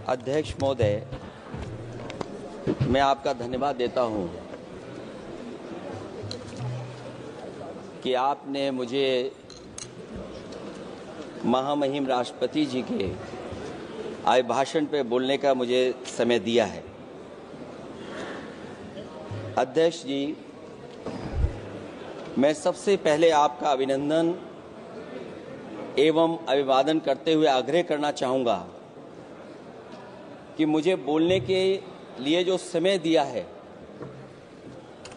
अध्यक्ष महोदय, मैं आपका धन्यवाद देता हूं कि आपने मुझे महामहिम राष्ट्रपति जी के अभिभाषण पे बोलने का मुझे समय दिया है। अध्यक्ष जी, मैं सबसे पहले आपका अभिनंदन एवं अभिवादन करते हुए आग्रह करना चाहूँगा कि मुझे बोलने के लिए जो समय दिया है,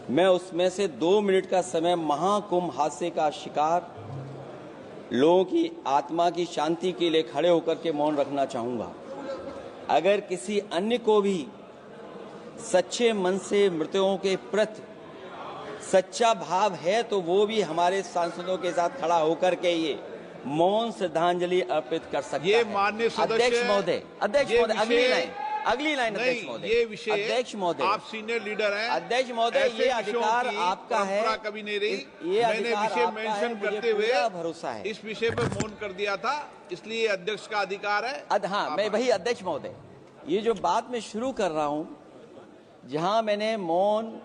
मैं उसमें से 2 मिनट का समय महाकुंभ हादसे का शिकार लोगों की आत्मा की शांति के लिए खड़े होकर के मौन रखना चाहूँगा। अगर किसी अन्य को भी सच्चे मन से मृतकों के प्रति सच्चा भाव है तो वो भी हमारे सांसदों के साथ खड़ा होकर के ये मौन श्रद्धांजलि अर्पित कर सकता है। ये माननीय सदस्य अध्यक्ष महोदय, अगली लाइन अध्यक्ष महोदय, ये विषय अध्यक्ष महोदय, आप सीनियर लीडर हैं। अध्यक्ष महोदय, ये अधिकार आपका है। कभी नहीं रही। ये मैंने विषय मेंशन करते हुए भरोसा है इस विषय पर मौन कर दिया था, इसलिए अध्यक्ष का अधिकार है। हाँ, मैं वही अध्यक्ष महोदय, ये जो बात मैं शुरू कर रहा हूं, जहां मैंने मौन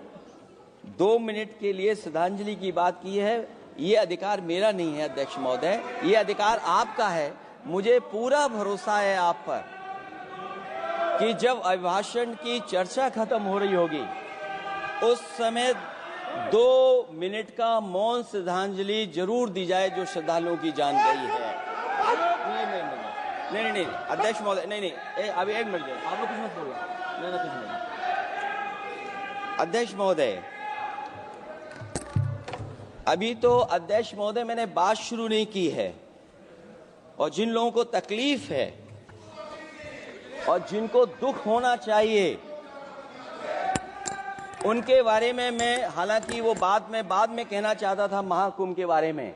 2 मिनट के लिए श्रद्धांजलि की बात की है, ये अधिकार मेरा नहीं है अध्यक्ष महोदय, ये अधिकार आपका है। मुझे पूरा भरोसा है आप पर कि जब अभिभाषण की चर्चा खत्म हो रही होगी उस समय 2 मिनट का मौन श्रद्धांजलि जरूर दी जाए जो श्रद्धालुओं की जान गई है। नहीं अध्यक्ष महोदय, नहीं अभी 1 मिनट आप लोग कुछ मत बोलो। नहीं कुछ नहीं। अध्यक्ष महोदय, अभी तो अध्यक्ष महोदय मैंने बात शुरू नहीं की है, और जिन लोगों को तकलीफ है और जिनको दुख होना चाहिए उनके बारे में मैं, हालांकि वो बात मैं बाद में कहना चाहता था महाकुंभ के बारे में,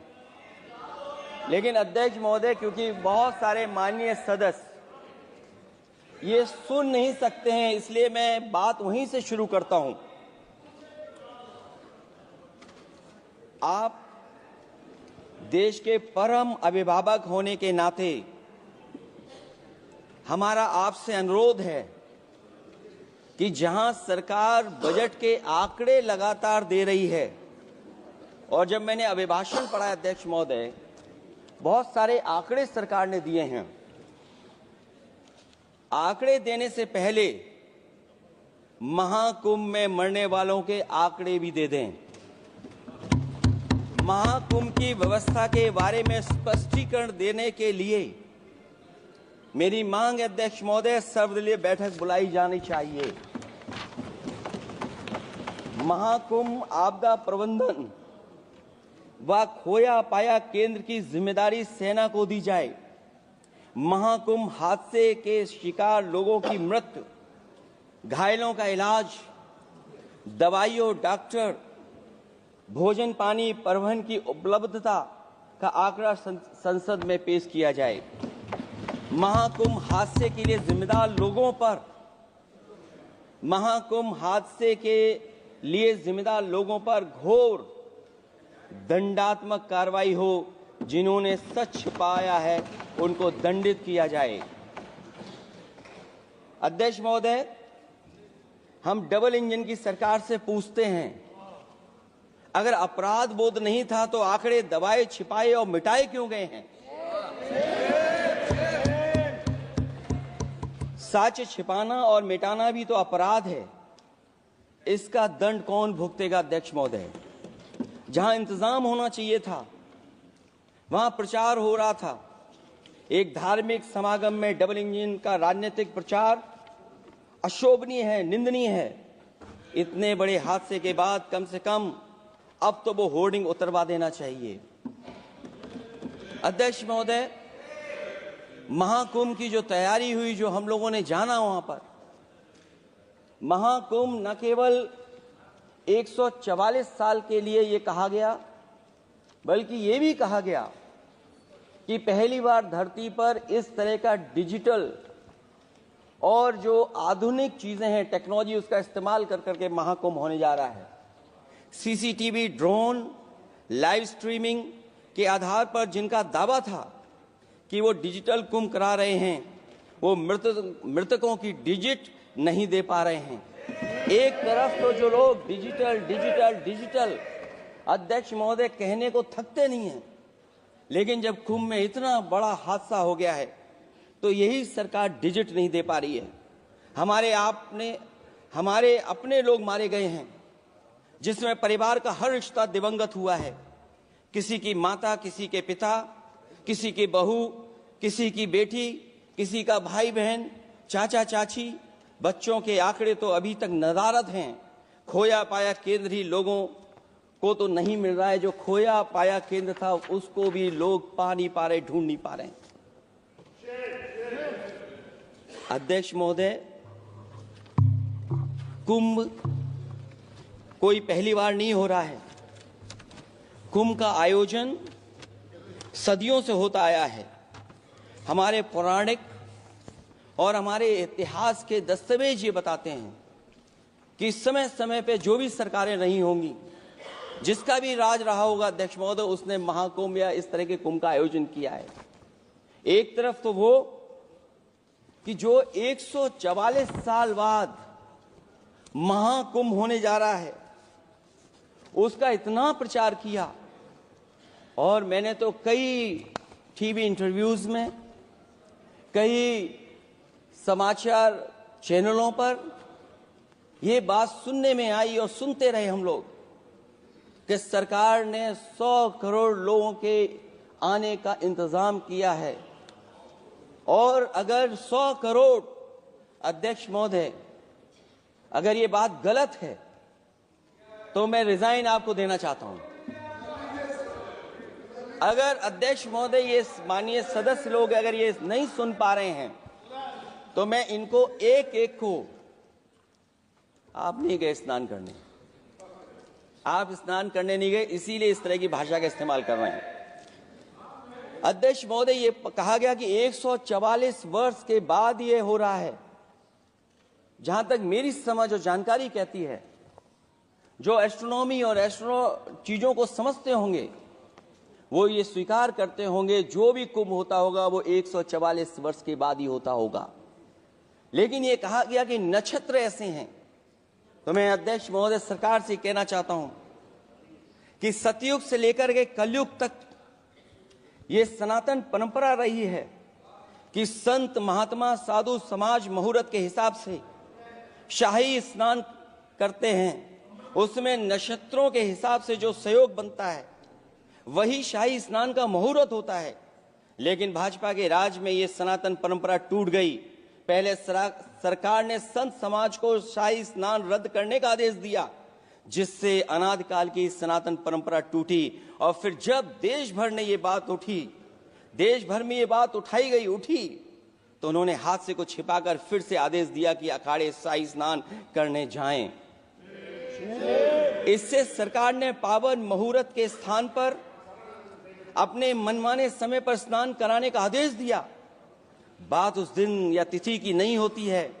लेकिन अध्यक्ष महोदय क्योंकि बहुत सारे माननीय सदस्य ये सुन नहीं सकते हैं, इसलिए मैं बात वहीं से शुरू करता हूं। आप देश के परम अभिभावक होने के नाते हमारा आपसे अनुरोध है कि जहां सरकार बजट के आंकड़े लगातार दे रही है, और जब मैंने अभिभाषण पढ़ा अध्यक्ष महोदय, बहुत सारे आंकड़े सरकार ने दिए हैं। आंकड़े देने से पहले महाकुंभ में मरने वालों के आंकड़े भी दे दें। महाकुंभ की व्यवस्था के बारे में स्पष्टीकरण देने के लिए मेरी मांग है अध्यक्ष महोदय, सर्वदलीय बैठक बुलाई जानी चाहिए। महाकुंभ आपदा प्रबंधन व खोया पाया केंद्र की जिम्मेदारी सेना को दी जाए। महाकुंभ हादसे के शिकार लोगों की मृत्यु, घायलों का इलाज, दवाइयों, डॉक्टर, भोजन पानी, परिवहन की उपलब्धता का आंकड़ा संसद में पेश किया जाए। महाकुंभ हादसे के लिए जिम्मेदार लोगों पर, महाकुंभ हादसे के लिए जिम्मेदार लोगों पर घोर दंडात्मक कार्रवाई हो। जिन्होंने सच छिपाया है उनको दंडित किया जाए। अध्यक्ष महोदय, हम डबल इंजन की सरकार से पूछते हैं, अगर अपराध बोध नहीं था तो आंकड़े दबाए, छिपाए और मिटाए क्यों गए हैं? सच छिपाना और मिटाना भी तो अपराध है। इसका दंड कौन भुगतेगा अध्यक्ष महोदय? जहां इंतजाम होना चाहिए था वहां प्रचार हो रहा था। एक धार्मिक समागम में डबल इंजन का राजनीतिक प्रचार अशोभनीय है, निंदनीय है। इतने बड़े हादसे के बाद कम से कम अब तो वो होर्डिंग उतरवा देना चाहिए। अध्यक्ष महोदय, महाकुंभ की जो तैयारी हुई, जो हम लोगों ने जाना वहां पर, महाकुंभ न केवल 144 साल के लिए ये कहा गया, बल्कि ये भी कहा गया कि पहली बार धरती पर इस तरह का डिजिटल और जो आधुनिक चीजें हैं, टेक्नोलॉजी, उसका इस्तेमाल कर करके महाकुंभ होने जा रहा है। सीसीटीवी, ड्रोन, लाइव स्ट्रीमिंग के आधार पर जिनका दावा था कि वो डिजिटल कुंभ करा रहे हैं, वो मृतकों की डिजिट नहीं दे पा रहे हैं। एक तरफ तो जो लोग डिजिटल डिजिटल डिजिटल अध्यक्ष महोदय कहने को थकते नहीं हैं, लेकिन जब कुंभ में इतना बड़ा हादसा हो गया है तो यही सरकार डिजिट नहीं दे पा रही है। हमारे अपने लोग मारे गए हैं, जिसमें परिवार का हर रिश्ता दिवंगत हुआ है। किसी की माता, किसी के पिता, किसी की बहू, किसी की बेटी, किसी का भाई बहन, चाचा चाची, बच्चों के आंकड़े तो अभी तक नदारद हैं। खोया पाया केंद्र ही लोगों को तो नहीं मिल रहा है, जो खोया पाया केंद्र था उसको भी लोग पा नहीं पा रहे, ढूंढ नहीं पा रहे। अध्यक्ष महोदय, कुंभ कोई पहली बार नहीं हो रहा है। कुंभ का आयोजन सदियों से होता आया है। हमारे पौराणिक और हमारे इतिहास के दस्तावेज ये बताते हैं कि समय समय पे जो भी सरकारें रही होंगी, जिसका भी राज रहा होगा अध्यक्ष महोदय, उसने महाकुंभ या इस तरह के कुंभ का आयोजन किया है। एक तरफ तो वो कि जो 144 साल बाद महाकुंभ होने जा रहा है, उसका इतना प्रचार किया, और मैंने तो कई टीवी इंटरव्यूज में, कई समाचार चैनलों पर ये बात सुनने में आई और सुनते रहे हम लोग कि सरकार ने 100 करोड़ लोगों के आने का इंतजाम किया है। और अगर 100 करोड़, अध्यक्ष महोदय, अगर ये बात गलत है तो मैं रिजाइन आपको देना चाहता हूं। अगर अध्यक्ष महोदय, ये माननीय सदस्य लोग अगर ये नहीं सुन पा रहे हैं तो मैं इनको एक एक को, आप नहीं गए स्नान करने, आप स्नान करने नहीं गए, इसीलिए इस तरह की भाषा का इस्तेमाल कर रहे हैं। अध्यक्ष महोदय, ये कहा गया कि 144 वर्ष के बाद ये हो रहा है। जहां तक मेरी समझ और जानकारी कहती है, जो एस्ट्रोनॉमी और एस्ट्रो चीजों को समझते होंगे वो ये स्वीकार करते होंगे, जो भी कुंभ होता होगा वो 144 वर्ष के बाद ही होता होगा। लेकिन ये कहा गया कि नक्षत्र ऐसे हैं, तो मैं अध्यक्ष महोदय सरकार से कहना चाहता हूं कि सतयुग से लेकर के कलयुग तक ये सनातन परंपरा रही है कि संत महात्मा साधु समाज मुहूर्त के हिसाब से शाही स्नान करते हैं। उसमें नक्षत्रों के हिसाब से जो सहयोग बनता है वही शाही स्नान का मुहूर्त होता है। लेकिन भाजपा के राज में ये सनातन परंपरा टूट गई। पहले सरकार ने संत समाज को शाही स्नान रद्द करने का आदेश दिया, जिससे अनादिकाल की सनातन परंपरा टूटी। और फिर जब देश भर ने ये बात उठी, देश भर में ये बात उठी, तो उन्होंने हाथ से को छिपाकर फिर से आदेश दिया कि अखाड़े शाही स्नान करने जाएं। इससे सरकार ने पावन मुहूर्त के स्थान पर अपने मनमाने समय पर स्नान कराने का आदेश दिया। बात उस दिन या तिथि की नहीं होती है,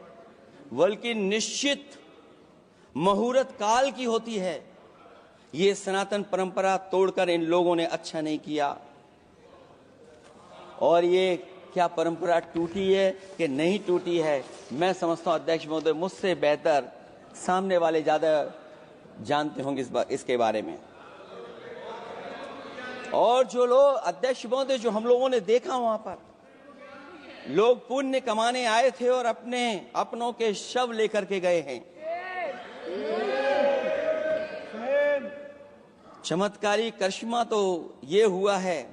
बल्कि निश्चित मुहूर्त काल की होती है। ये सनातन परंपरा तोड़कर इन लोगों ने अच्छा नहीं किया। और ये क्या परंपरा टूटी है कि नहीं टूटी है, मैं समझता हूं अध्यक्ष महोदय मुझसे बेहतर सामने वाले ज्यादा जानते होंगे इसके बारे में। और जो लोग, अध्यक्ष महोदय, जो हम लोगों ने देखा वहां पर लोग पुण्य कमाने आए थे और अपनों के शव लेकर के गए हैं। चमत्कारी करिश्मा तो ये हुआ है,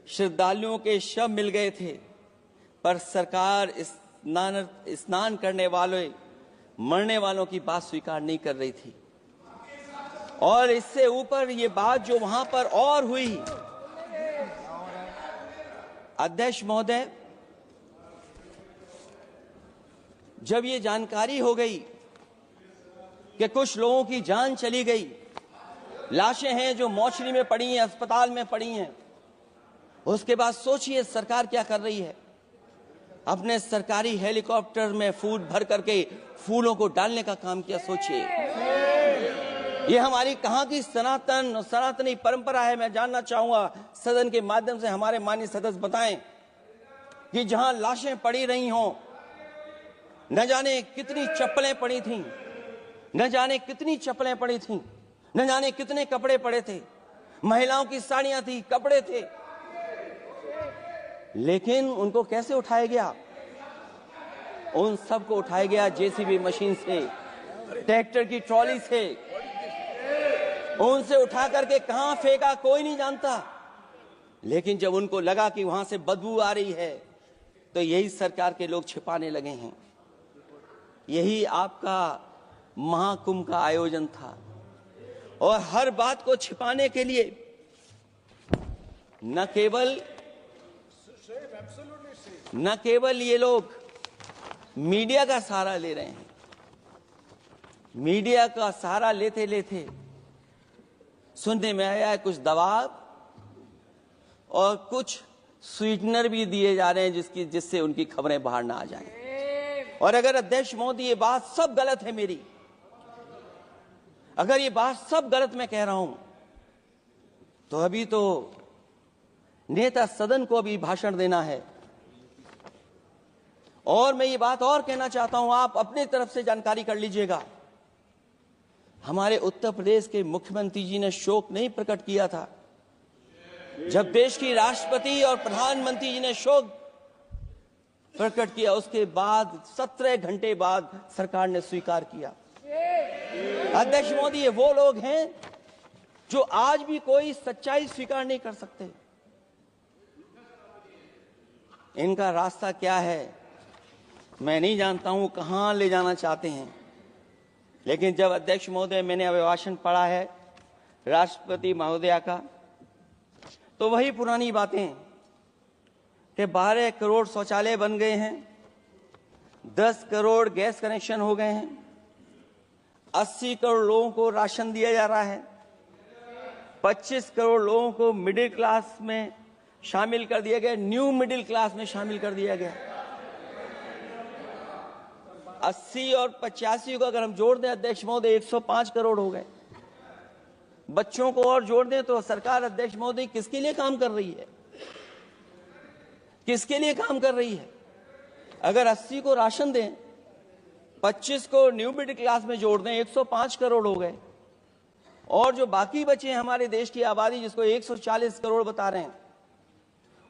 श्रद्धालुओं के शव मिल गए थे, पर सरकार स्नान करने वाले मरने वालों की बात स्वीकार नहीं कर रही थी। और इससे ऊपर ये बात जो वहां पर और हुई, अध्यक्ष महोदय, जब ये जानकारी हो गई कि कुछ लोगों की जान चली गई, लाशें हैं जो मोर्चरी में पड़ी हैं, अस्पताल में पड़ी हैं, उसके बाद सोचिए सरकार क्या कर रही है। अपने सरकारी हेलीकॉप्टर में फूल भर करके फूलों को डालने का काम किया। सोचिए ये हमारी कहां की सनातनी परंपरा है। मैं जानना चाहूंगा सदन के माध्यम से हमारे माननीय सदस्य बताएं कि जहां लाशें पड़ी रही हों, न जाने कितनी चप्पलें पड़ी थीं, न जाने कितनी चप्पलें पड़ी थीं, न जाने कितने कपड़े पड़े थे, महिलाओं की साड़ियां थी, कपड़े थे, लेकिन उनको कैसे उठाया गया? उन सबको उठाया गया जेसीबी मशीन से, ट्रैक्टर की ट्रॉली से। उनसे उठा करके कहां फेंका कोई नहीं जानता, लेकिन जब उनको लगा कि वहां से बदबू आ रही है तो यही सरकार के लोग छिपाने लगे हैं। यही आपका महाकुंभ का आयोजन था, और हर बात को छिपाने के लिए न केवल ये लोग मीडिया का सहारा ले रहे हैं, मीडिया का सहारा लेते लेते सुनने में आया है कुछ दबाव और कुछ स्वीटनर भी दिए जा रहे हैं जिससे उनकी खबरें बाहर ना आ जाएं। और अगर अध्यक्ष महोदय ये बात सब गलत है मेरी, अगर ये बात सब गलत मैं कह रहा हूं, तो अभी तो नेता सदन को अभी भाषण देना है। और मैं ये बात और कहना चाहता हूं, आप अपने तरफ से जानकारी कर लीजिएगा। हमारे उत्तर प्रदेश के मुख्यमंत्री जी ने शोक नहीं प्रकट किया था। जब देश की राष्ट्रपति और प्रधानमंत्री जी ने शोक प्रकट किया, उसके बाद 17 घंटे बाद सरकार ने स्वीकार किया। अध्यक्ष मोदी, ये वो लोग हैं जो आज भी कोई सच्चाई स्वीकार नहीं कर सकते। इनका रास्ता क्या है मैं नहीं जानता हूं, कहां ले जाना चाहते हैं। लेकिन जब अध्यक्ष महोदय मैंने अभिभाषण पढ़ा है राष्ट्रपति महोदया का, तो वही पुरानी बातें कि 12 करोड़ शौचालय बन गए हैं, 10 करोड़ गैस कनेक्शन हो गए हैं, 80 करोड़ लोगों को राशन दिया जा रहा है, 25 करोड़ लोगों को मिडिल क्लास में शामिल कर दिया गया, न्यू मिडिल क्लास में शामिल कर दिया गया। 80 और 85 को अगर हम जोड़ दें अध्यक्ष महोदय, 105 करोड़ हो गए। बच्चों को और जोड़ दें तो सरकार अध्यक्ष महोदय किसके लिए काम कर रही है? किसके लिए काम कर रही है? अगर 80 को राशन दें, 25 को न्यू मिडिल क्लास में जोड़ दें, 105 करोड़ हो गए। और जो बाकी बचे हैं हमारे देश की आबादी, जिसको 140 करोड़ बता रहे हैं,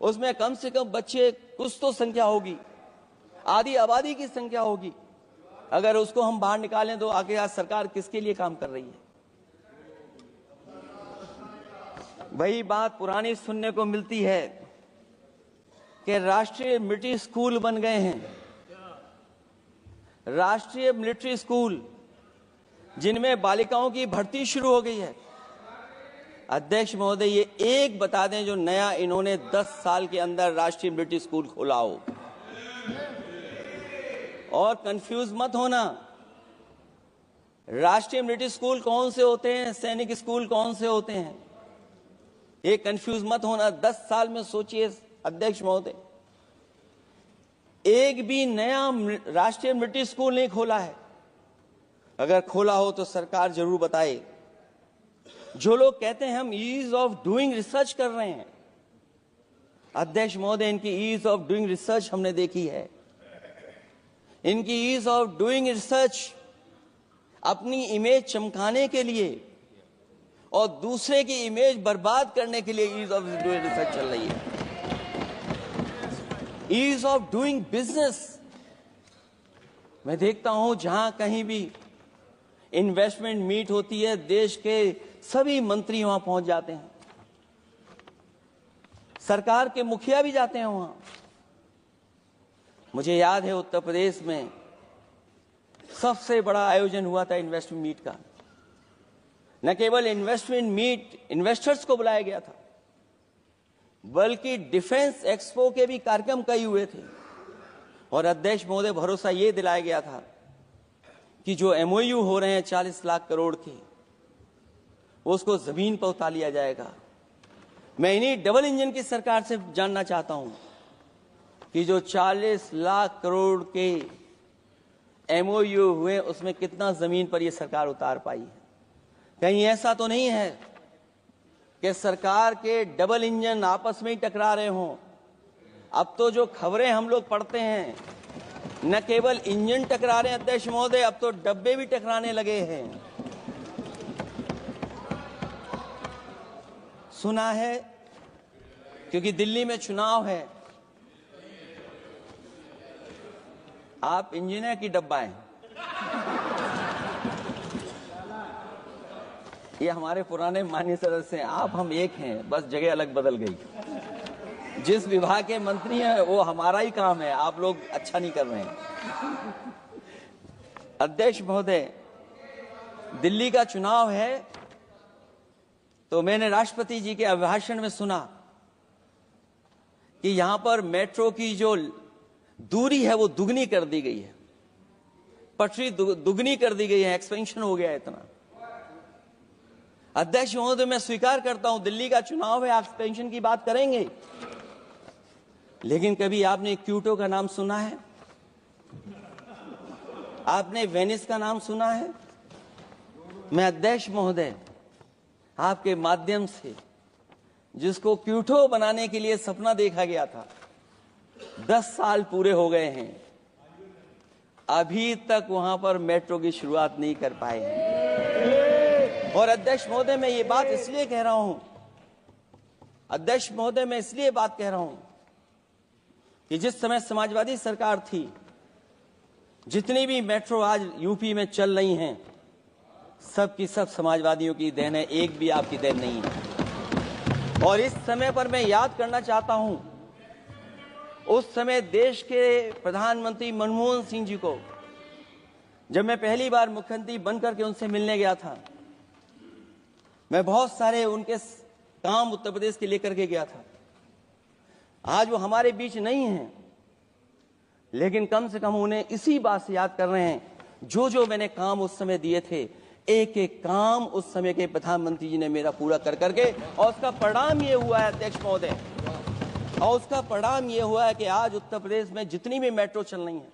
उसमें कम से कम बच्चे कुछ तो संख्या होगी, आधी आबादी की संख्या होगी। अगर उसको हम बाहर निकालें तो आगे आज सरकार किसके लिए काम कर रही है? वही बात पुरानी सुनने को मिलती है कि राष्ट्रीय मिलिट्री स्कूल बन गए हैं, राष्ट्रीय मिलिट्री स्कूल जिनमें बालिकाओं की भर्ती शुरू हो गई है। अध्यक्ष महोदय, ये एक बता दें जो नया इन्होंने 10 साल के अंदर राष्ट्रीय मिलिट्री स्कूल खोला हो। और कंफ्यूज मत होना, राष्ट्रीय मिलिट्री स्कूल कौन से होते हैं, सैनिक स्कूल कौन से होते हैं, ये कंफ्यूज मत होना। 10 साल में सोचिए अध्यक्ष महोदय, एक भी नया राष्ट्रीय मिलिट्री स्कूल नहीं खोला है। अगर खोला हो तो सरकार जरूर बताए। जो लोग कहते हैं हम ईज ऑफ डूइंग रिसर्च कर रहे हैं, अध्यक्ष महोदय, इनकी ईज ऑफ डूइंग रिसर्च हमने देखी है। इनकी ईज ऑफ डूइंग रिसर्च अपनी इमेज चमकाने के लिए और दूसरे की इमेज बर्बाद करने के लिए ईज ऑफ डूइंग रिसर्च चल रही है। ईज ऑफ डूइंग बिजनेस, मैं देखता हूं जहां कहीं भी इन्वेस्टमेंट मीट होती है, देश के सभी मंत्री वहां पहुंच जाते हैं, सरकार के मुखिया भी जाते हैं वहां। मुझे याद है उत्तर प्रदेश में सबसे बड़ा आयोजन हुआ था इन्वेस्टमेंट मीट का। न केवल इन्वेस्टमेंट मीट इन्वेस्टर्स को बुलाया गया था, बल्कि डिफेंस एक्सपो के भी कार्यक्रम कई हुए थे। और अध्यक्ष महोदय, भरोसा ये दिलाया गया था कि जो एमओयू हो रहे हैं 40 लाख करोड़ के, उसको जमीन पर उतार लिया जाएगा। मैं इन्हीं डबल इंजन की सरकार से जानना चाहता हूं कि जो 40 लाख करोड़ के एमओयू हुए, उसमें कितना जमीन पर यह सरकार उतार पाई है? कहीं ऐसा तो नहीं है कि सरकार के डबल इंजन आपस में ही टकरा रहे हों अब तो जो खबरें हम लोग पढ़ते हैं, न केवल इंजन टकरा रहे हैं अध्यक्ष महोदय, अब तो डब्बे भी टकराने लगे हैं। सुना है क्योंकि दिल्ली में चुनाव है, आप इंजीनियर की डब्बा हैं। ये हमारे पुराने माननीय सदस्य हैं, आप हम एक हैं, बस जगह अलग बदल गई। जिस विभाग के मंत्री हैं वो हमारा ही काम है, आप लोग अच्छा नहीं कर रहे हैं। अध्यक्ष महोदय, दिल्ली का चुनाव है तो मैंने राष्ट्रपति जी के अभिभाषण में सुना कि यहां पर मेट्रो की जो दूरी है वो दुगनी कर दी गई है, पटरी दुगनी कर दी गई है, एक्सपेंशन हो गया है इतना। अध्यक्ष महोदय, मैं स्वीकार करता हूं दिल्ली का चुनाव है, एक्सपेंशन की बात करेंगे, लेकिन कभी आपने क्यूटो का नाम सुना है? आपने वेनिस का नाम सुना है? मैं अध्यक्ष महोदय आपके माध्यम से, जिसको क्यूटो बनाने के लिए सपना देखा गया था, 10 साल पूरे हो गए हैं, अभी तक वहां पर मेट्रो की शुरुआत नहीं कर पाए हैं। और अध्यक्ष महोदय, मैं ये बात इसलिए कह रहा हूं, अध्यक्ष महोदय मैं इसलिए बात कह रहा हूं कि जिस समय समाजवादी सरकार थी, जितनी भी मेट्रो आज यूपी में चल रही हैं, सब की सब समाजवादियों की देन है, एक भी आपकी देन नहीं है। और इस समय पर मैं याद करना चाहता हूं, उस समय देश के प्रधानमंत्री मनमोहन सिंह जी को जब मैं पहली बार मुख्यमंत्री बनकर के उनसे मिलने गया था, मैं बहुत सारे उनके काम उत्तर प्रदेश के लेकर के गया था। आज वो हमारे बीच नहीं हैं, लेकिन कम से कम उन्हें इसी बात से याद कर रहे हैं, जो जो मैंने काम उस समय दिए थे, एक एक काम उस समय के प्रधानमंत्री जी ने मेरा पूरा कर करके, और उसका परिणाम ये हुआ है अध्यक्ष महोदय, और उसका परिणाम ये हुआ है कि आज उत्तर प्रदेश में जितनी भी मेट्रो चल रही हैं,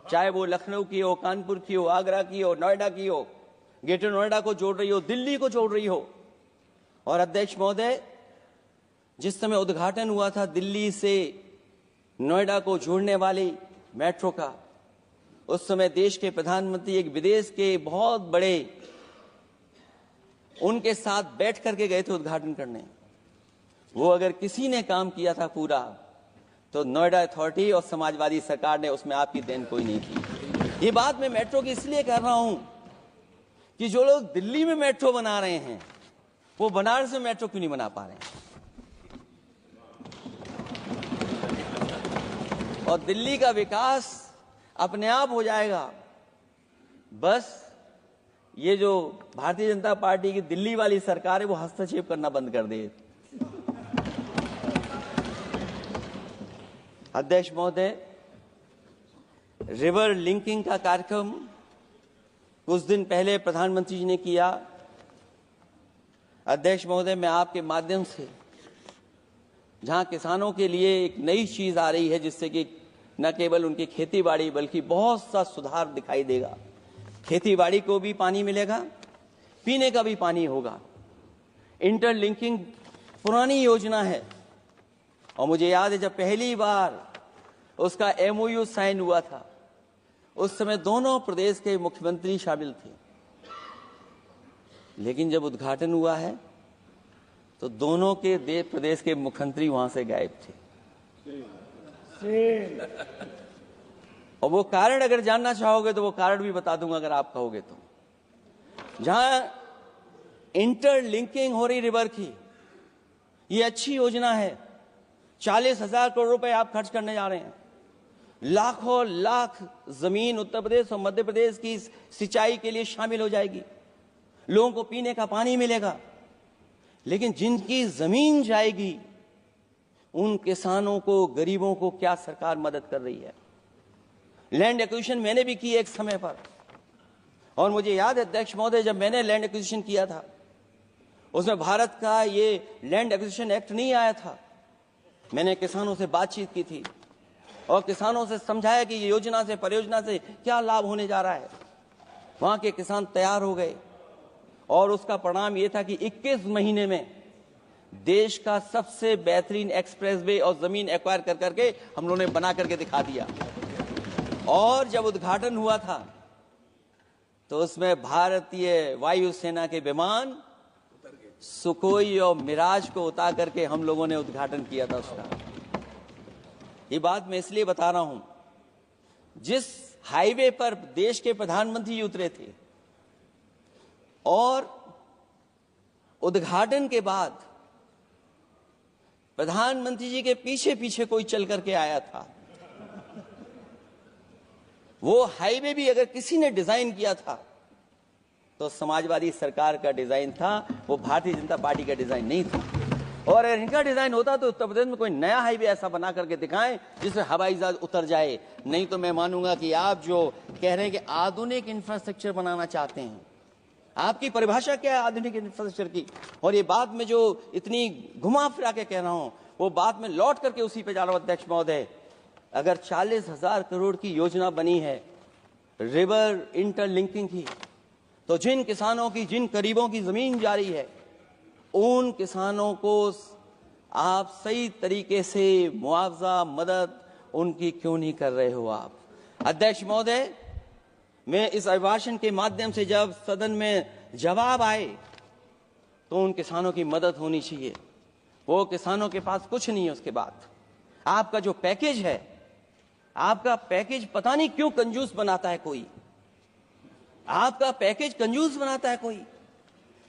चाहे वो लखनऊ की हो, कानपुर की हो, आगरा की हो, नोएडा की हो, ग्रेटर नोएडा को जोड़ रही हो, दिल्ली को जोड़ रही हो। और अध्यक्ष महोदय, जिस समय उद्घाटन हुआ था दिल्ली से नोएडा को जोड़ने वाली मेट्रो का, उस समय देश के प्रधानमंत्री एक विदेश के बहुत बड़े उनके साथ बैठ करके गए थे उद्घाटन करने। वो अगर किसी ने काम किया था पूरा, तो नोएडा अथॉरिटी और समाजवादी सरकार ने, उसमें आपकी देन कोई नहीं थी। ये बात मैं मेट्रो की इसलिए कर रहा हूं कि जो लोग दिल्ली में मेट्रो बना रहे हैं, वो बनारस में मेट्रो क्यों नहीं बना पा रहे हैं? और दिल्ली का विकास अपने आप हो जाएगा, बस ये जो भारतीय जनता पार्टी की दिल्ली वाली सरकार है वो हस्तक्षेप करना बंद कर दे। अध्यक्ष महोदय, रिवर लिंकिंग का कार्यक्रम कुछ दिन पहले प्रधानमंत्री जी ने किया। अध्यक्ष महोदय, मैं आपके माध्यम से, जहां किसानों के लिए एक नई चीज आ रही है, जिससे कि न केवल उनकी खेती बाड़ी बल्कि बहुत सा सुधार दिखाई देगा। खेती बाड़ी को भी पानी मिलेगा, पीने का भी पानी होगा। इंटरलिंकिंग पुरानी योजना है, और मुझे याद है जब पहली बार उसका MOU साइन हुआ था, उस समय दोनों प्रदेश के मुख्यमंत्री शामिल थे, लेकिन जब उद्घाटन हुआ है तो दोनों के प्रदेश के मुख्यमंत्री वहां से गायब थे। और वो कारण अगर जानना चाहोगे तो वो कारण भी बता दूंगा अगर आप कहोगे तो। जहां इंटरलिंकिंग हो रही रिवर की, ये अच्छी योजना है। 40,000 करोड़ रुपए आप खर्च करने जा रहे हैं। लाखों लाख जमीन उत्तर प्रदेश और मध्य प्रदेश की सिंचाई के लिए शामिल हो जाएगी। लोगों को पीने का पानी मिलेगा, लेकिन जिनकी जमीन जाएगी उन किसानों को, गरीबों को क्या सरकार मदद कर रही है? लैंड एक्विजिशन मैंने भी की एक समय पर, और मुझे याद है अध्यक्ष महोदय, जब मैंने लैंड एक्विजिशन किया था, उसमें भारत का ये लैंड एक्विजिशन एक्ट नहीं आया था। मैंने किसानों से बातचीत की थी और किसानों से समझाया कि ये योजना से, परियोजना से क्या लाभ होने जा रहा है। वहां के किसान तैयार हो गए, और उसका परिणाम ये था कि 21 महीने में देश का सबसे बेहतरीन एक्सप्रेसवे और जमीन एक्वायर कर करके हम लोगों ने बना करके दिखा दिया। और जब उद्घाटन हुआ था तो उसमें भारतीय वायुसेना के विमान सुखोई और मिराज को उतार करके हम लोगों ने उद्घाटन किया था उसका। ये बात मैं इसलिए बता रहा हूं, जिस हाईवे पर देश के प्रधानमंत्री उतरे थे और उद्घाटन के बाद प्रधानमंत्री जी के पीछे पीछे कोई चल करके आया था, वो हाईवे भी अगर किसी ने डिजाइन किया था तो समाजवादी सरकार का डिजाइन था, वो भारतीय जनता पार्टी का डिजाइन नहीं था। और अगर इनका डिजाइन होता तो उत्तर प्रदेश में कोई नया हाईवे ऐसा बना करके दिखाएं जिसमें हवाई जहाज उतर जाए। नहीं तो मैं मानूंगा कि आप जो कह रहे हैं कि आधुनिक इंफ्रास्ट्रक्चर बनाना चाहते हैं, आपकी परिभाषा क्या है आधुनिक इंफ्रास्ट्रक्चर की? और ये बात में जो इतनी घुमा फिरा के कह रहा हूं, वो बात में लौट करके उसी पे जा रहा हूं। अध्यक्ष महोदय, अगर 40,000 करोड़ की योजना बनी है रिवर इंटरलिंकिंग की, तो जिन किसानों की, जिन गरीबों की जमीन जा रही है, उन किसानों को आप सही तरीके से मुआवजा, मदद उनकी क्यों नहीं कर रहे हो आप? अध्यक्ष महोदय, मैं इस अभिभाषण के माध्यम से जब सदन में जवाब आए तो उन किसानों की मदद होनी चाहिए। वो किसानों के पास कुछ नहीं है। उसके बाद आपका जो पैकेज है, आपका पैकेज पता नहीं क्यों कंजूस बनाता है कोई, आपका पैकेज कंजूस बनाता है कोई।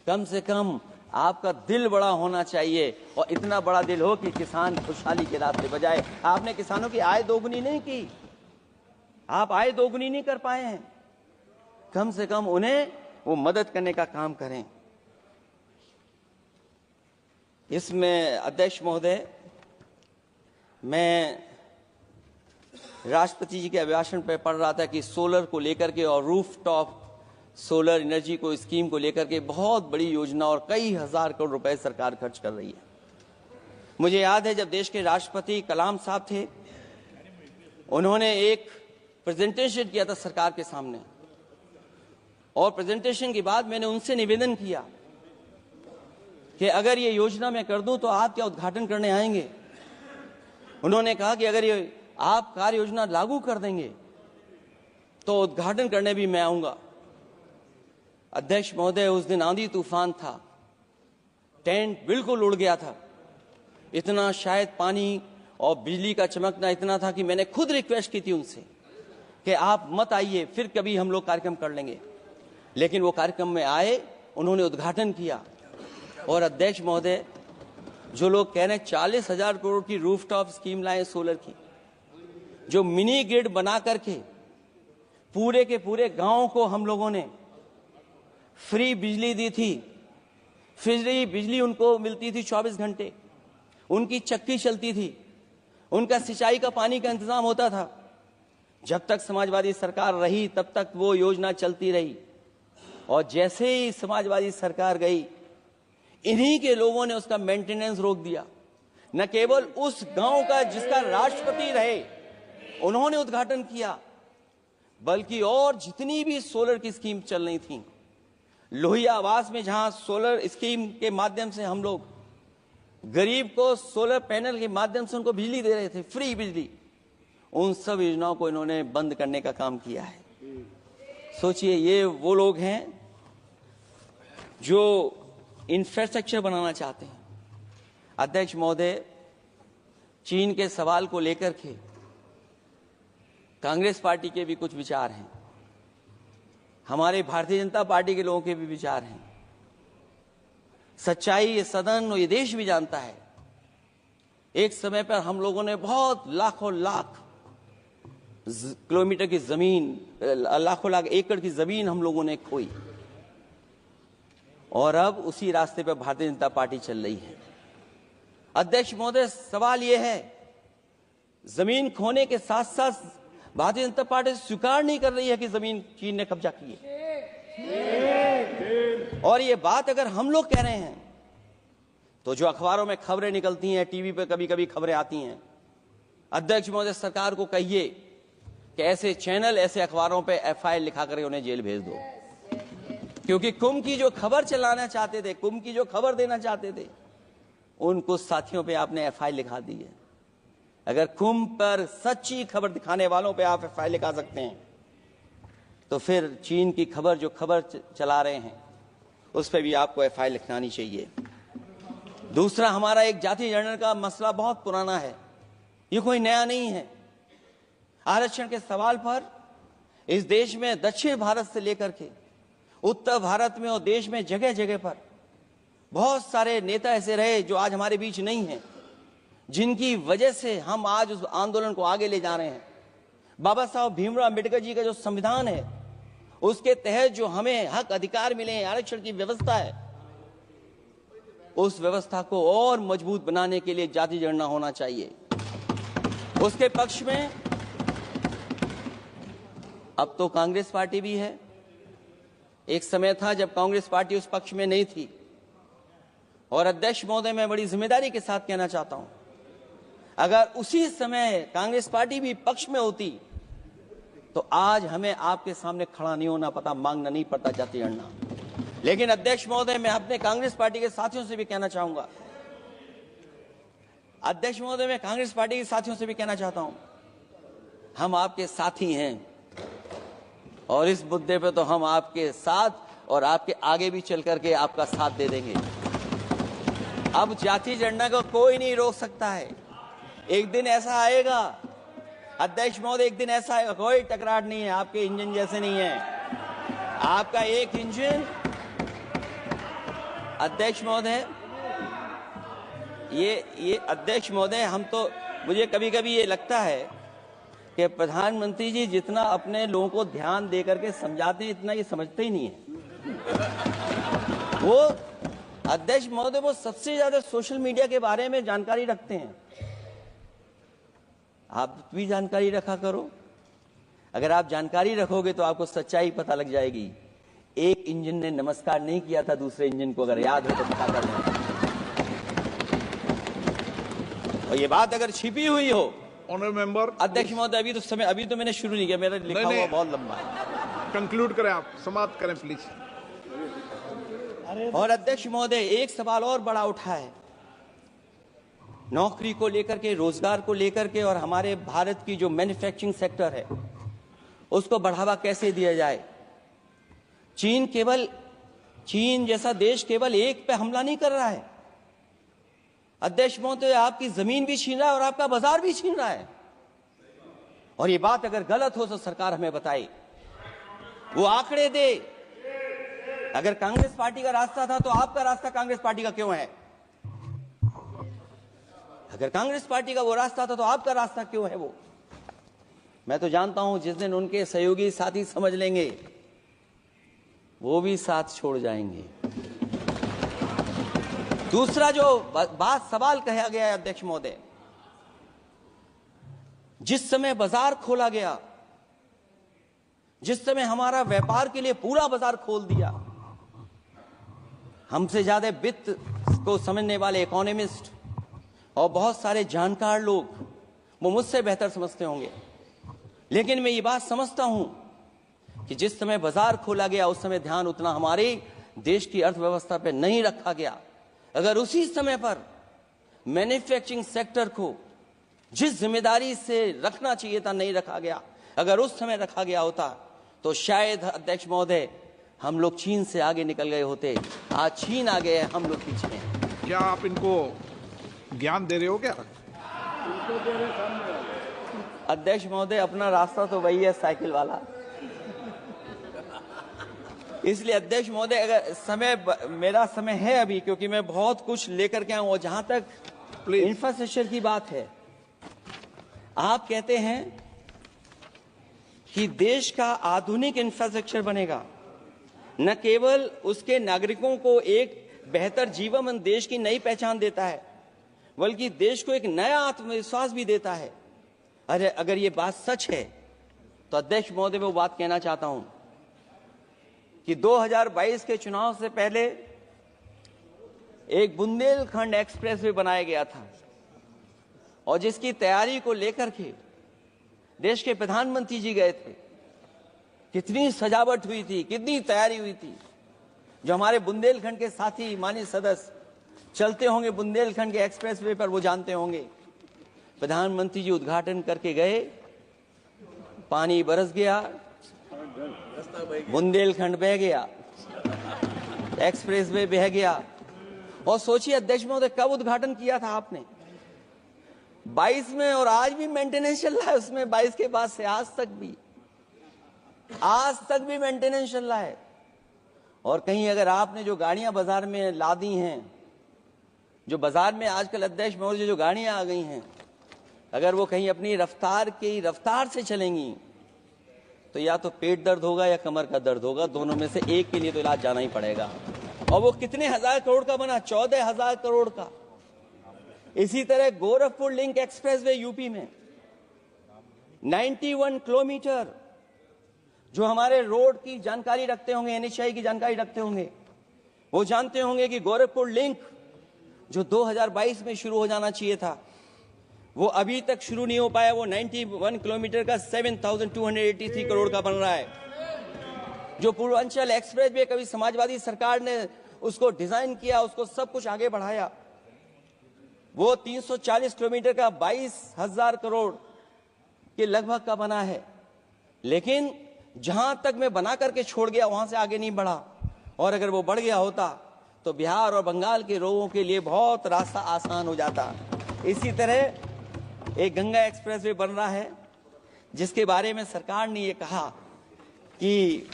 कम से कम आपका दिल बड़ा होना चाहिए, और इतना बड़ा दिल हो कि किसान खुशहाली के रास्ते बजाए। आपने किसानों की आय दोगुनी नहीं की, आप आय दोगुनी नहीं कर पाए हैं। कम से कम उन्हें वो मदद करने का काम करें। इसमें अध्यक्ष महोदय, मैं राष्ट्रपति जी के अभिभाषण पर पढ़ रहा था कि सोलर को लेकर के और रूफ टॉप सोलर एनर्जी को स्कीम को लेकर के बहुत बड़ी योजना और कई हजार करोड़ रुपए सरकार खर्च कर रही है। मुझे याद है जब देश के राष्ट्रपति कलाम साहब थे, उन्होंने एक प्रेजेंटेशन किया था सरकार के सामने, और प्रेजेंटेशन के बाद मैंने उनसे निवेदन किया कि अगर ये योजना मैं कर दूं तो आप क्या उद्घाटन करने आएंगे? उन्होंने कहा कि अगर ये आप कार्य योजना लागू कर देंगे तो उद्घाटन करने भी मैं आऊंगा। अध्यक्ष महोदय, उस दिन आंधी तूफान था, टेंट बिल्कुल उड़ गया था, इतना शायद पानी और बिजली का चमकना इतना था कि मैंने खुद रिक्वेस्ट की थी उनसे कि आप मत आइए, फिर कभी हम लोग कार्यक्रम कर लेंगे। लेकिन वो कार्यक्रम में आए, उन्होंने उद्घाटन किया। और अध्यक्ष महोदय, जो लोग कह रहे हैं 40,000 करोड़ की रूफटॉप स्कीम लाए सोलर की, जो मिनी ग्रिड बना करके पूरे के पूरे गांव को हम लोगों ने फ्री बिजली दी थी। फ्री बिजली उनको मिलती थी 24 घंटे, उनकी चक्की चलती थी, उनका सिंचाई का पानी का इंतजाम होता था। जब तक समाजवादी सरकार रही तब तक वो योजना चलती रही, और जैसे ही समाजवादी सरकार गई, इन्हीं के लोगों ने उसका मेंटेनेंस रोक दिया। न केवल उस गांव का जिसका राष्ट्रपति रहे उन्होंने उद्घाटन किया, बल्कि और जितनी भी सोलर की स्कीम चल रही थी, लोहिया आवास में जहां सोलर स्कीम के माध्यम से हम लोग गरीब को सोलर पैनल के माध्यम से उनको बिजली दे रहे थे, फ्री बिजली, उन सब योजनाओं को इन्होंने बंद करने का काम किया है। सोचिए, ये वो लोग हैं जो इंफ्रास्ट्रक्चर बनाना चाहते हैं। अध्यक्ष महोदय, चीन के सवाल को लेकर के कांग्रेस पार्टी के भी कुछ विचार हैं, हमारे भारतीय जनता पार्टी के लोगों के भी विचार हैं। सच्चाई ये सदन और ये देश भी जानता है, एक समय पर हम लोगों ने बहुत लाखों लाख किलोमीटर की जमीन, लाखों लाख एकड़ की जमीन हम लोगों ने खोई, और अब उसी रास्ते पर भारतीय जनता पार्टी चल रही है। अध्यक्ष महोदय, सवाल यह है, जमीन खोने के साथ साथ भारतीय जनता पार्टी स्वीकार नहीं कर रही है कि जमीन चीन ने कब्जा की है। और ये बात अगर हम लोग कह रहे हैं तो जो अखबारों में खबरें निकलती हैं, टीवी पे कभी कभी खबरें आती हैं, अध्यक्ष महोदय सरकार को कहिए कि ऐसे चैनल, ऐसे अखबारों पे एफआईआर लिखा कर उन्हें जेल भेज दो, क्योंकि कुंभ की जो खबर चलाना चाहते थे, कुंभ की जो खबर देना चाहते थे, उन कुछ साथियों पे आपने एफआईआर लिखा दी है। अगर कुंभ पर सच्ची खबर दिखाने वालों पे आप एफआईआर लिखा सकते हैं, तो फिर चीन की खबर जो खबर चला रहे हैं उस पर भी आपको एफआईआर लिखवानी चाहिए। दूसरा, हमारा एक जाति जनगणना का मसला बहुत पुराना है, ये कोई नया नहीं है। आरक्षण के सवाल पर इस देश में दक्षिण भारत से लेकर के उत्तर भारत में और देश में जगह जगह पर बहुत सारे नेता ऐसे रहे जो आज हमारे बीच नहीं हैं, जिनकी वजह से हम आज उस आंदोलन को आगे ले जा रहे हैं। बाबा साहब भीमराव अंबेडकर जी का जो संविधान है, उसके तहत जो हमें हक अधिकार मिले हैं, आरक्षण की व्यवस्था है, उस व्यवस्था को और मजबूत बनाने के लिए जाति जनगणना होना चाहिए। उसके पक्ष में अब तो कांग्रेस पार्टी भी है। एक समय था जब कांग्रेस पार्टी उस पक्ष में नहीं थी। और अध्यक्ष महोदय, मैं बड़ी जिम्मेदारी के साथ कहना चाहता हूं, अगर उसी समय कांग्रेस पार्टी भी पक्ष में होती तो आज हमें आपके सामने खड़ा नहीं होना पता, मांगना नहीं पड़ता जाति जनगणना। लेकिन अध्यक्ष महोदय, मैं अपने कांग्रेस पार्टी के साथियों से भी कहना चाहूंगा, अध्यक्ष महोदय, मैं कांग्रेस पार्टी के साथियों से भी कहना चाहता हूं, हम आपके साथी हैं और इस मुद्दे पे तो हम आपके साथ और आपके आगे भी चल करके आपका साथ दे देंगे। अब जाति जनगणना को कोई नहीं रोक सकता है। एक दिन ऐसा आएगा अध्यक्ष महोदय, एक दिन ऐसा आएगा, कोई टकरार नहीं है, आपके इंजन जैसे नहीं है। आपका एक इंजन, अध्यक्ष महोदय, ये अध्यक्ष महोदय, हम तो, मुझे कभी कभी ये लगता है कि प्रधानमंत्री जी जितना अपने लोगों को ध्यान दे करके समझाते हैं, इतना ये समझते ही नहीं है। वो अध्यक्ष महोदय, वो सबसे ज्यादा सोशल मीडिया के बारे में जानकारी रखते हैं। आप भी जानकारी रखा करो। अगर आप जानकारी रखोगे तो आपको सच्चाई पता लग जाएगी। एक इंजन ने नमस्कार नहीं किया था दूसरे इंजन को, अगर याद हो तो पता कर लें। और ये बात अगर छिपी हुई हो, ऑनर मेंबर, अध्यक्ष महोदय, अभी तो मैंने शुरू नहीं किया, मेरा लिखा हुआ बहुत लंबा है। कंक्लूड करें, आप समाप्त करें प्लीज। और अध्यक्ष महोदय, एक सवाल और बड़ा उठा है, नौकरी को लेकर के, रोजगार को लेकर के, और हमारे भारत की जो मैन्युफैक्चरिंग सेक्टर है उसको बढ़ावा कैसे दिया जाए। चीन जैसा देश केवल एक पे हमला नहीं कर रहा है अध्यक्ष महोदय, आपकी जमीन भी छीन रहा है और आपका बाजार भी छीन रहा है। और ये बात अगर गलत हो तो सरकार हमें बताए, वो आंकड़े दे। अगर कांग्रेस पार्टी का रास्ता था तो आपका रास्ता कांग्रेस पार्टी का क्यों है? अगर कांग्रेस पार्टी का वो रास्ता था तो आपका रास्ता क्यों है वो? मैं तो जानता हूं जिस दिन उनके सहयोगी साथी समझ लेंगे, वो भी साथ छोड़ जाएंगे। दूसरा जो सवाल कहा गया है अध्यक्ष महोदय, जिस समय बाजार खोला गया, जिस समय हमारा व्यापार के लिए पूरा बाजार खोल दिया, हमसे ज्यादा वित्त को समझने वाले इकोनॉमिस्ट और बहुत सारे जानकार लोग वो मुझसे बेहतर समझते होंगे, लेकिन मैं ये बात समझता हूं कि जिस समय बाजार खोला गया उस समय ध्यान उतना हमारे देश की अर्थव्यवस्था पर नहीं रखा गया। अगर उसी समय पर मैन्युफैक्चरिंग सेक्टर को जिस जिम्मेदारी से रखना चाहिए था नहीं रखा गया, अगर उस समय रखा गया होता तो शायद अध्यक्ष महोदय हम लोग चीन से आगे निकल गए होते। आज चीन आ गए, हम लोग पीछे हैं। क्या आप इनको ज्ञान दे रहे हो क्या? अध्यक्ष महोदय, अपना रास्ता तो वही है, साइकिल वाला। इसलिए अध्यक्ष महोदय, अगर मेरा समय है अभी, क्योंकि मैं बहुत कुछ लेकर के आऊं। और जहां तक इंफ्रास्ट्रक्चर की बात है, आप कहते हैं कि देश का आधुनिक इंफ्रास्ट्रक्चर बनेगा, न केवल उसके नागरिकों को एक बेहतर जीवन, देश की नई पहचान देता है, बल्कि देश को एक नया आत्मविश्वास भी देता है। अरे अगर ये बात सच है तो अध्यक्ष महोदय, मैं वो बात कहना चाहता हूं कि 2022 के चुनाव से पहले एक बुंदेलखंड एक्सप्रेस वे बनाया गया था, और जिसकी तैयारी को लेकर के देश के प्रधानमंत्री जी गए थे। कितनी सजावट हुई थी, कितनी तैयारी हुई थी। जो हमारे बुंदेलखंड के साथी माननीय सदस्य चलते होंगे बुंदेलखंड के एक्सप्रेसवे पर, वो जानते होंगे। प्रधानमंत्री जी उद्घाटन करके गए, पानी बरस गया, बुंदेलखंड बह गया, एक्सप्रेसवे बह गया। और सोचिए अध्यक्ष महोदय, कब उद्घाटन किया था आपने? 22 में, और आज भी मेंटेनेंस चल रहा है उसमें। 22 के बाद से आज तक भी मेंटेनेंस चल रहा है। और कहीं अगर आपने जो गाड़ियां बाजार में ला दी हैं, जो बाजार में आजकल अध्यक्ष महोदय जो गाड़ियां आ गई हैं, अगर वो कहीं अपनी रफ्तार से चलेंगी तो या तो पेट दर्द होगा या कमर का दर्द होगा, दोनों में से एक के लिए तो इलाज जाना ही पड़ेगा। और वो कितने हजार करोड़ का बना? 14,000 करोड़ का। इसी तरह गोरखपुर लिंक एक्सप्रेसवे यूपी में 91 किलोमीटर, जो हमारे रोड की जानकारी रखते होंगे, एनएचआई की जानकारी रखते होंगे, वो जानते होंगे कि गोरखपुर लिंक जो 2022 में शुरू हो जाना चाहिए था, वो अभी तक शुरू नहीं हो पाया। वो 91 किलोमीटर का 7,283 करोड़ का बन रहा है। जो पूर्वांचल एक्सप्रेसवे, कभी समाजवादी सरकार ने उसको डिजाइन किया, उसको सब कुछ आगे बढ़ाया, वो 340 किलोमीटर का 22,000 करोड़ के लगभग का बना है। लेकिन जहां तक मैं बना करके छोड़ गया वहां से आगे नहीं बढ़ा। और अगर वो बढ़ गया होता तो बिहार और बंगाल के लोगों के लिए बहुत रास्ता आसान हो जाता। इसी तरह एक गंगा एक्सप्रेसवे बन रहा है, जिसके बारे में सरकार ने ये कहा कि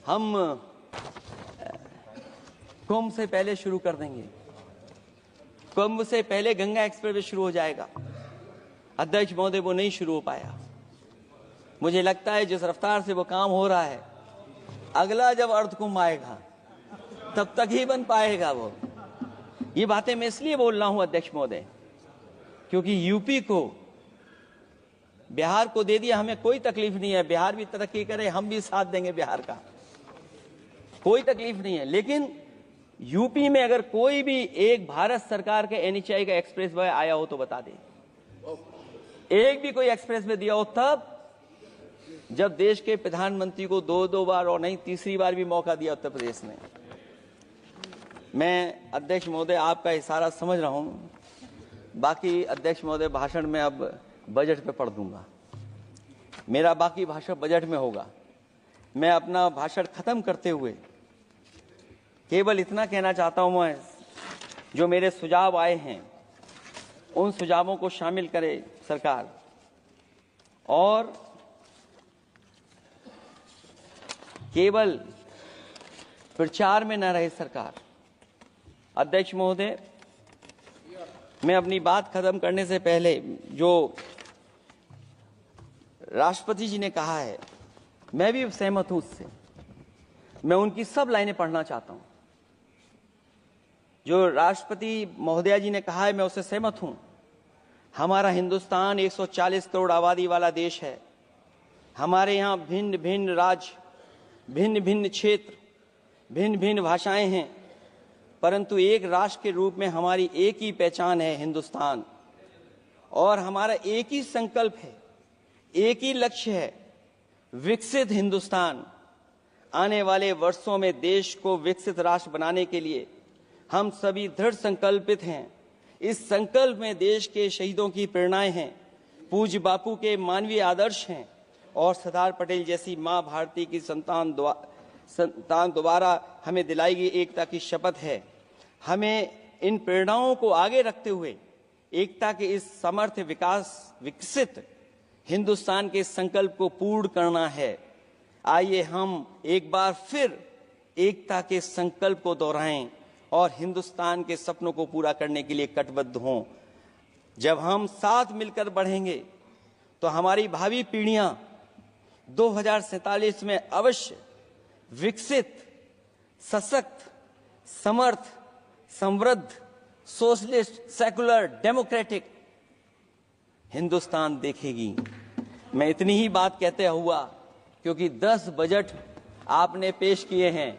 हम कुंभ से पहले शुरू कर देंगे, कुंभ से पहले गंगा एक्सप्रेसवे शुरू हो जाएगा। अध्यक्ष महोदय, वो नहीं शुरू हो पाया। मुझे लगता है जिस रफ्तार से वो काम हो रहा है, अगला जब अर्ध कुंभ आएगा तब तक ही बन पाएगा वो। ये बातें मैं इसलिए बोल रहा हूं अध्यक्ष महोदय, क्योंकि यूपी को, बिहार को दे दिया, हमें कोई तकलीफ नहीं है। बिहार भी तरक्की करे, हम भी साथ देंगे बिहार का, कोई तकलीफ नहीं है। लेकिन यूपी में अगर कोई भी एक भारत सरकार के एनएचआई का एक्सप्रेसवे आया हो तो बता दे। एक भी कोई एक्सप्रेसवे दिया हो तब, जब देश के प्रधानमंत्री को 2 बार और नहीं तीसरी बार भी मौका दिया उत्तर प्रदेश ने। मैं अध्यक्ष महोदय आपका इशारा समझ रहा हूं। बाकी अध्यक्ष महोदय भाषण में अब बजट पे पढ़ दूंगा, मेरा बाकी भाषण बजट में होगा। मैं अपना भाषण खत्म करते हुए केवल इतना कहना चाहता हूं, मैं जो मेरे सुझाव आए हैं उन सुझावों को शामिल करे सरकार, और केवल प्रचार में न रहे सरकार। अध्यक्ष महोदय, मैं अपनी बात खत्म करने से पहले जो राष्ट्रपति जी ने कहा है, मैं भी सहमत हूं उससे। मैं उनकी सब लाइनें पढ़ना चाहता हूं। जो राष्ट्रपति महोदया जी ने कहा है, मैं उससे सहमत हूं। हमारा हिंदुस्तान 140 करोड़ आबादी वाला देश है। हमारे यहाँ भिन्न भिन्न राज्य, भिन्न भिन्न क्षेत्र, भिन्न भिन्न भाषाएं हैं, परंतु एक राष्ट्र के रूप में हमारी एक ही पहचान है, हिंदुस्तान। और हमारा एक ही संकल्प है, एक ही लक्ष्य है, विकसित हिंदुस्तान। आने वाले वर्षों में देश को विकसित राष्ट्र बनाने के लिए हम सभी दृढ़ संकल्पित हैं। इस संकल्प में देश के शहीदों की प्रेरणाएं हैं, पूज्य बापू के मानवीय आदर्श हैं, और सरदार पटेल जैसी मां भारती की संतान द्वारा हमें दिलाई गई एकता की शपथ है। हमें इन प्रेरणाओं को आगे रखते हुए एकता के इस समर्थ विकसित हिंदुस्तान के संकल्प को पूर्ण करना है। आइए हम एक बार फिर एकता के संकल्प को दोहराएं और हिंदुस्तान के सपनों को पूरा करने के लिए कटिबद्ध हों। जब हम साथ मिलकर बढ़ेंगे तो हमारी भावी पीढ़ियां 2047 में अवश्य विकसित, सशक्त, समर्थ, समृद्ध, सोशलिस्ट, सेकुलर, डेमोक्रेटिक हिंदुस्तान देखेगी। मैं इतनी ही बात कहते हुआ, क्योंकि 10 बजट आपने पेश किए हैं,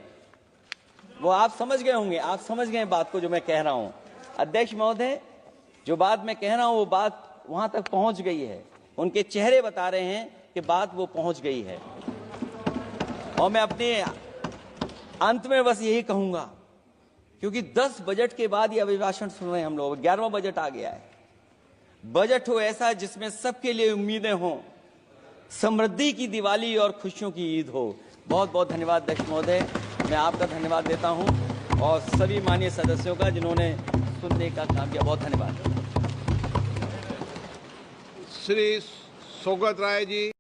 वो आप समझ गए होंगे, आप समझ गए बात को जो मैं कह रहा हूं। अध्यक्ष महोदय, जो बात मैं कह रहा हूं वो बात वहां तक पहुंच गई है। उनके चेहरे बता रहे हैं कि बात वो पहुंच गई है। और मैं अपने अंत में बस यही कहूंगा क्योंकि 10 बजट के बाद ये अभिभाषण सुन रहे हैं हम लोग। 11वां बजट आ गया है। बजट हो ऐसा जिसमें सबके लिए उम्मीदें हों, समृद्धि की दिवाली और खुशियों की ईद हो। बहुत बहुत धन्यवाद अध्यक्ष महोदय, मैं आपका धन्यवाद देता हूं और सभी माननीय सदस्यों का जिन्होंने सुनने का काम किया। बहुत धन्यवाद। श्री सौगत राय जी।